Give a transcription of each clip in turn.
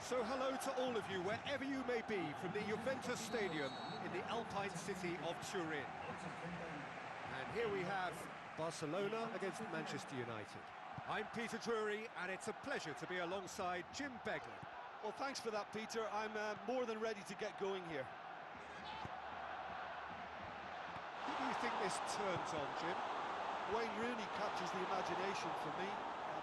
So hello to all of you, wherever you may be, from the Juventus Stadium in the Alpine city of Turin. And here we have Barcelona against Manchester United. I'm Peter Drury, and it's a pleasure to be alongside Jim Begley. Well, thanks for that, Peter. I'm more than ready to get going here. Who do you think this turns on, Jim? Wayne Rooney captures the imagination for me.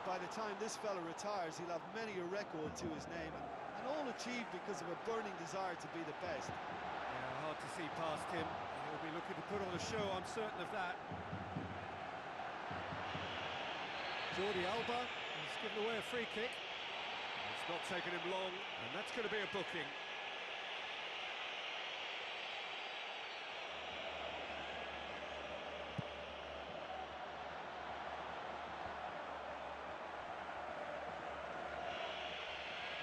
By the time this fella retires, he'll have many a record to his name, and all achieved because of a burning desire to be the best. Yeah, hard to see past him. He'll be looking to put on a show, I'm certain of that. Jordi Alba has given away a free kick. It's not taken him long, and that's going to be a booking.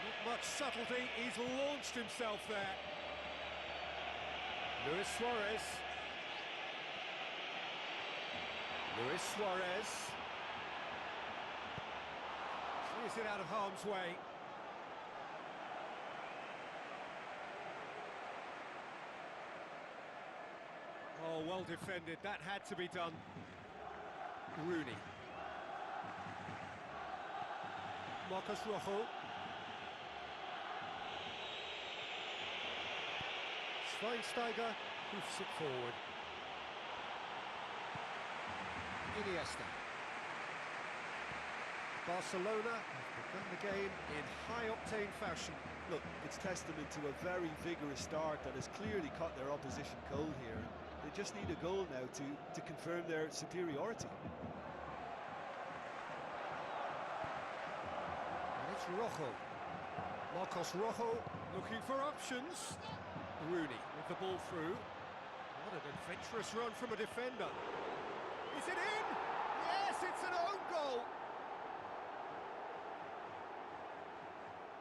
Not much subtlety, he's launched himself there. Luis Suarez. Clears it out of harm's way. Oh, well defended, that had to be done. Rooney. Marcos Rojo. Schweinsteiger hoofs it forward. Iniesta. Barcelona have begun the game in high-octane fashion. Look, it's testament to a very vigorous start that has clearly caught their opposition cold here. They just need a goal now to confirm their superiority. And it's Rojo. Marcos Rojo looking for options. Rooney with the ball through. What an adventurous run from a defender. Is it in? Yes, it's an own goal.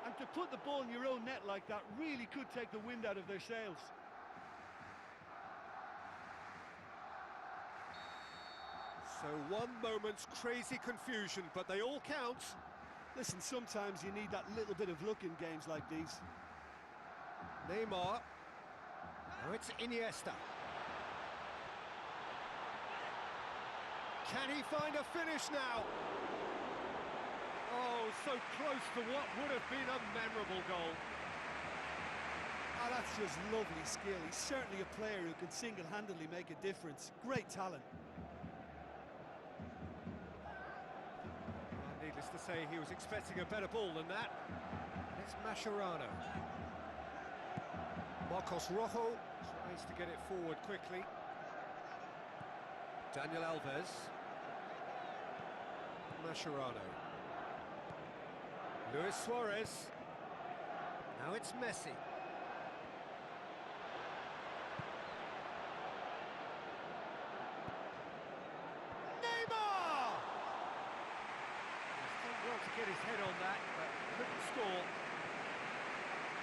And to put the ball in your own net like that really could take the wind out of their sails. So one moment's crazy confusion, but they all count. Listen, sometimes you need that little bit of luck in games like these. Neymar. Now it's Iniesta. Can he find a finish now? Oh, so close to what would have been a memorable goal. Ah, that's just lovely skill. He's certainly a player who can single-handedly make a difference. Great talent. Well, needless to say, he was expecting a better ball than that. And it's Mascherano. Marcos Rojo tries to get it forward quickly. Daniel Alves. Mascherano. Luis Suarez. Now it's Messi. Neymar! He's done well to get his head on that, but couldn't score.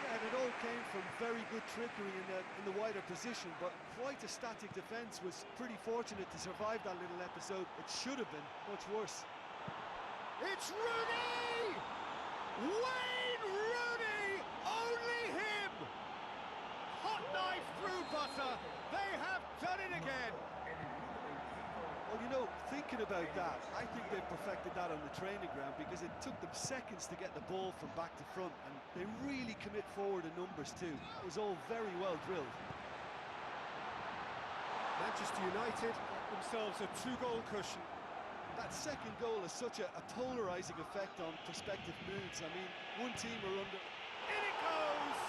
And it all came from very good trickery in the wider position, but quite a static defence. Was pretty fortunate to survive that little episode. It should have been much worse. It's Rooney! Wayne Rooney! Only him! Hot knife through butter. They have done it again. Well, you know, thinking about that, I think they've perfected that on the training ground, because it took them seconds to get the ball from back to front, and they really commit forward in numbers too. It was all very well drilled. Manchester United get themselves a 2-goal cushion. That second goal has such a polarising effect on prospective moods. I mean, one team are under... In it goes!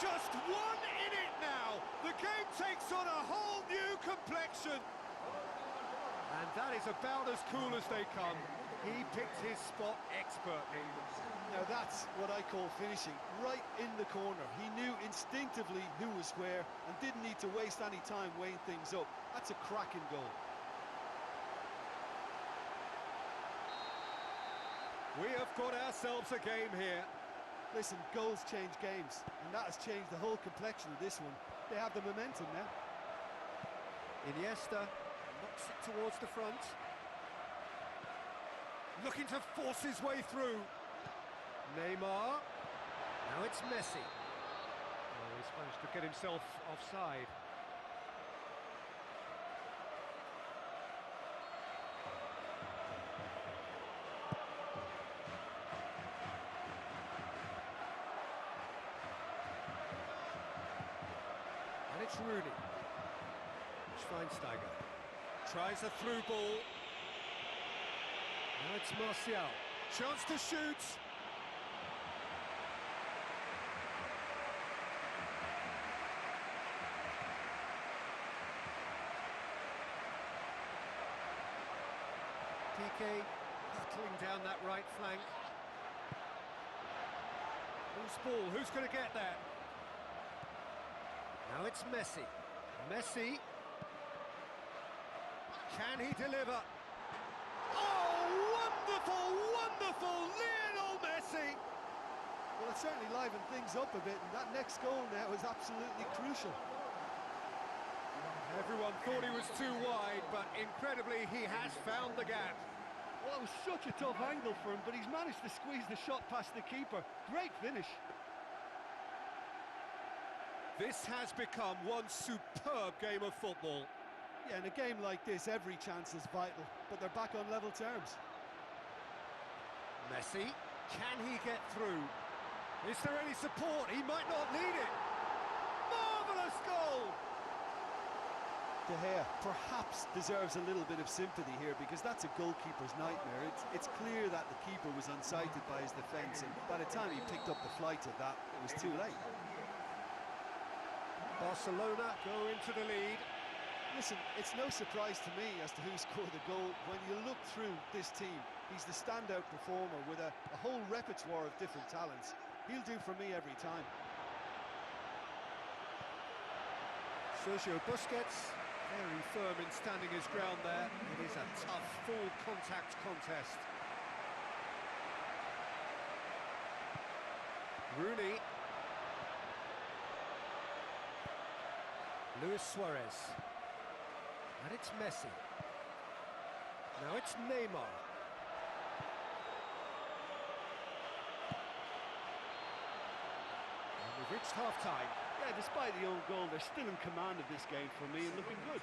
Just one in it now! The game takes on a whole new complexion! And that is about as cool as they come. He picked his spot expertly. Now that's what I call finishing, right in the corner. He knew instinctively who was where and didn't need to waste any time weighing things up. That's a cracking goal. We have got ourselves a game here. Listen, goals change games, and that has changed the whole complexion of this one. They have the momentum now. Iniesta knocks it towards the front. Looking to force his way through. Neymar. Now it's Messi. Oh, he's managed to get himself offside. And it's Rooney. Schweinsteiger tries a through ball. Now it's Martial. Chance to shoot. PK battling down that right flank. Loose ball, who's going to get there? Now it's Messi. Messi. Can he deliver? Oh, wonderful, wonderful, Lionel Messi! Well, it certainly livened things up a bit, and that next goal now is absolutely crucial. Everyone thought he was too wide, but incredibly he has found the gap. Well, it was such a tough angle for him, but he's managed to squeeze the shot past the keeper. Great finish. This has become one superb game of football. Yeah, in a game like this, every chance is vital, but they're back on level terms. Messi, can he get through? Is there any support? He might not need it. Marvellous goal! De Gea perhaps deserves a little bit of sympathy here, because that's a goalkeeper's nightmare. It's clear that the keeper was unsighted by his defence, and by the time he picked up the flight of that, it was too late. Barcelona go into the lead. Listen, it's no surprise to me as to who scored the goal. When you look through this team, he's the standout performer with a whole repertoire of different talents. He'll do for me every time. Sergio Busquets, very firm in standing his ground there. It is a tough, full contact contest. Rooney. Luis Suarez. And it's Messi. Now it's Neymar. And we've reached half-time. Yeah, despite the own goal, they're still in command of this game for me and looking good.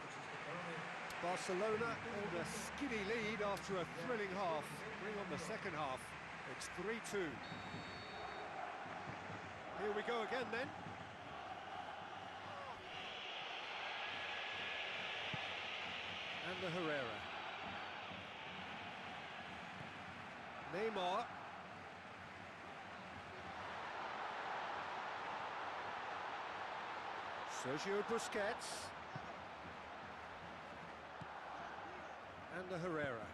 Barcelona hold a skinny lead after a thrilling half. Bring on the second half. It's 3-2. Here we go again then. And the Herrera. Neymar. Sergio Busquets. And the Herrera.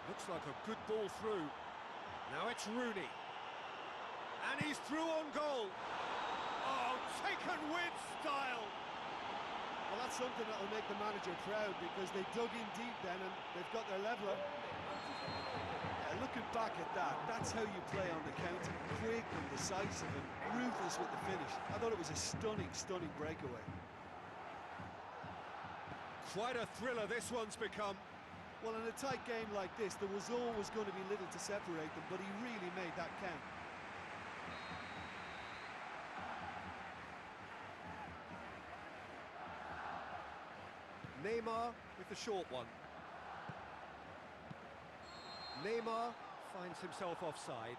Looks like a good ball through. Now it's Rooney. And he's through on goal. Oh, taken with style. Well, that's something that will make the manager proud, because they dug in deep then and they've got their leveller. Yeah, looking back at that, that's how you play on the counter. Quick and decisive and ruthless with the finish. I thought it was a stunning, stunning breakaway. Quite a thriller this one's become. Well, in a tight game like this, there was always going to be little to separate them, but he really made that count. Neymar with the short one. Neymar finds himself offside.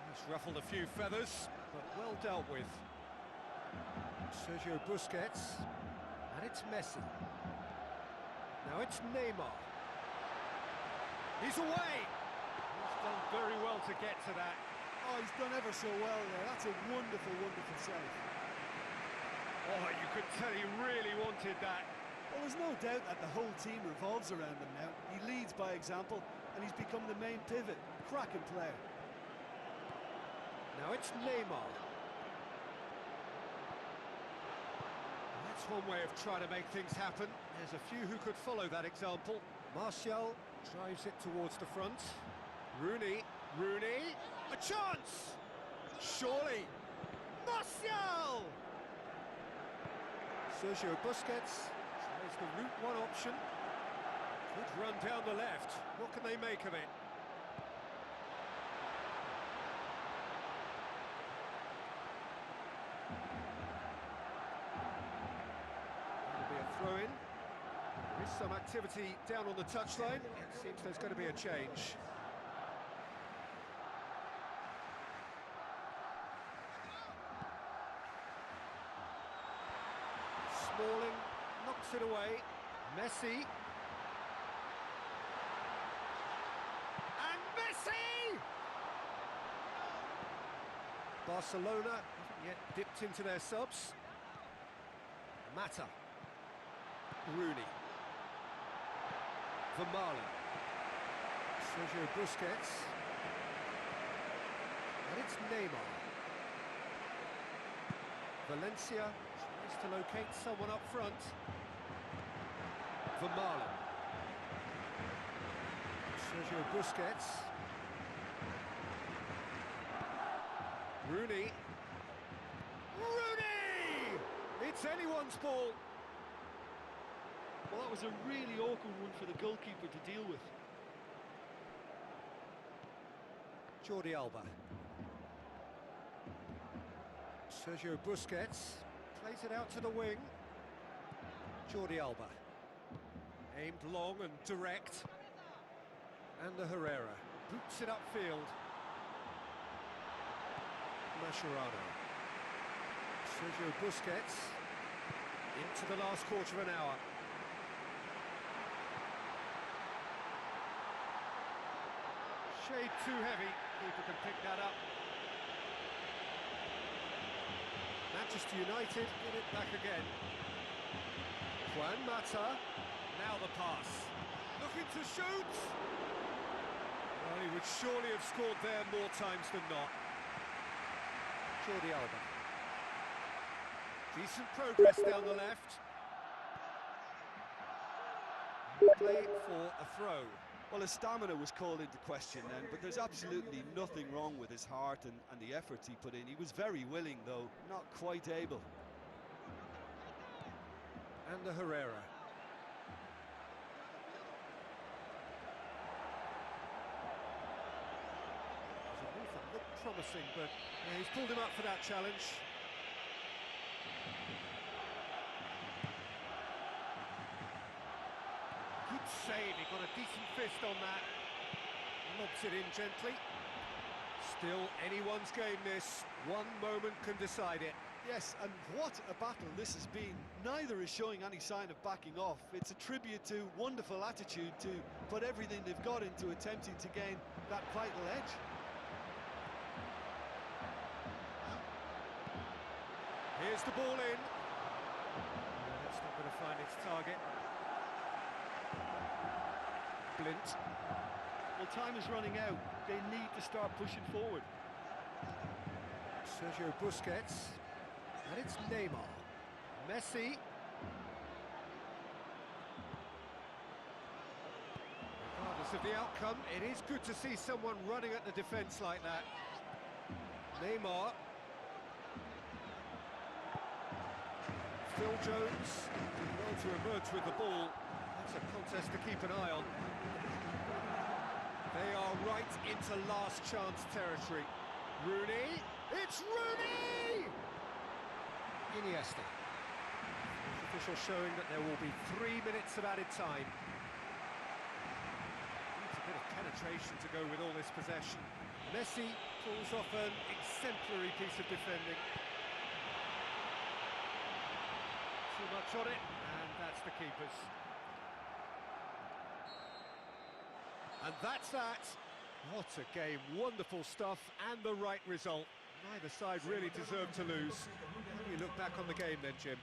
He's ruffled a few feathers, but well dealt with. Sergio Busquets, and it's Messi. Now it's Neymar. He's away! He's done very well to get to that. Oh, he's done ever so well there. That's a wonderful, wonderful save. Oh, you could tell he really wanted that. Well, there's no doubt that the whole team revolves around him now. He leads by example, and he's become the main pivot. Cracking player. Now it's Neymar. That's one way of trying to make things happen. There's a few who could follow that example. Martial drives it towards the front. Rooney, a chance! Surely! Martial! Sergio Busquets tries the route one option. Good run down the left. What can they make of it? It'll be a throw-in. There is some activity down on the touchline. It seems there's going to be a change. Smalling knocks it away. Messi. And Messi! Barcelona haven't yet dipped into their subs. Mata. Rooney. Vermaelen. Sergio Busquets. And it's Neymar. Valencia tries to locate someone up front. Vermaelen. Sergio Busquets. Rooney. Rooney! It's anyone's ball. Well, that was a really awkward one for the goalkeeper to deal with. Jordi Alba. Sergio Busquets plays it out to the wing. Jordi Alba. Aimed long and direct. And the Herrera boots it upfield. Mascherano. Sergio Busquets into the last quarter of an hour. Shade too heavy. Keeper can pick that up. Manchester United get it back again. Juan Mata. Now the pass. Looking to shoot. Well, he would surely have scored there more times than not. Jordi Alba. Decent progress down the left. Play for a throw. Well, his stamina was called into question then, but there's absolutely nothing wrong with his heart and the efforts he put in. He was very willing, though, not quite able. And the Herrera. There's a move that looked promising, but yeah, he's pulled him up for that challenge. Good save, he got a decent fist on that. Lobs it in gently. Still anyone's game this. One moment can decide it. Yes, and what a battle this has been. Neither is showing any sign of backing off. It's a tribute to wonderful attitude to put everything they've got into attempting to gain that vital edge. Here's the ball in. That's not going to find its target. Blint. Well, time is running out. They need to start pushing forward. Sergio Busquets. And it's Neymar. Messi. Regardless of the outcome, it is good to see someone running at the defence like that. Neymar. Phil Jones did well to emerge with the ball. That's a contest to keep an eye on. They are right into last chance territory. Rooney. It's Rooney! Iniesta. Official showing that there will be 3 minutes of added time. Needs a bit of penetration to go with all this possession. Messi pulls off an exemplary piece of defending. Too much on it, and that's the keeper's. And that's that. What a game, wonderful stuff, and the right result. Neither side really deserved to lose. How do you look back on the game then, Jim?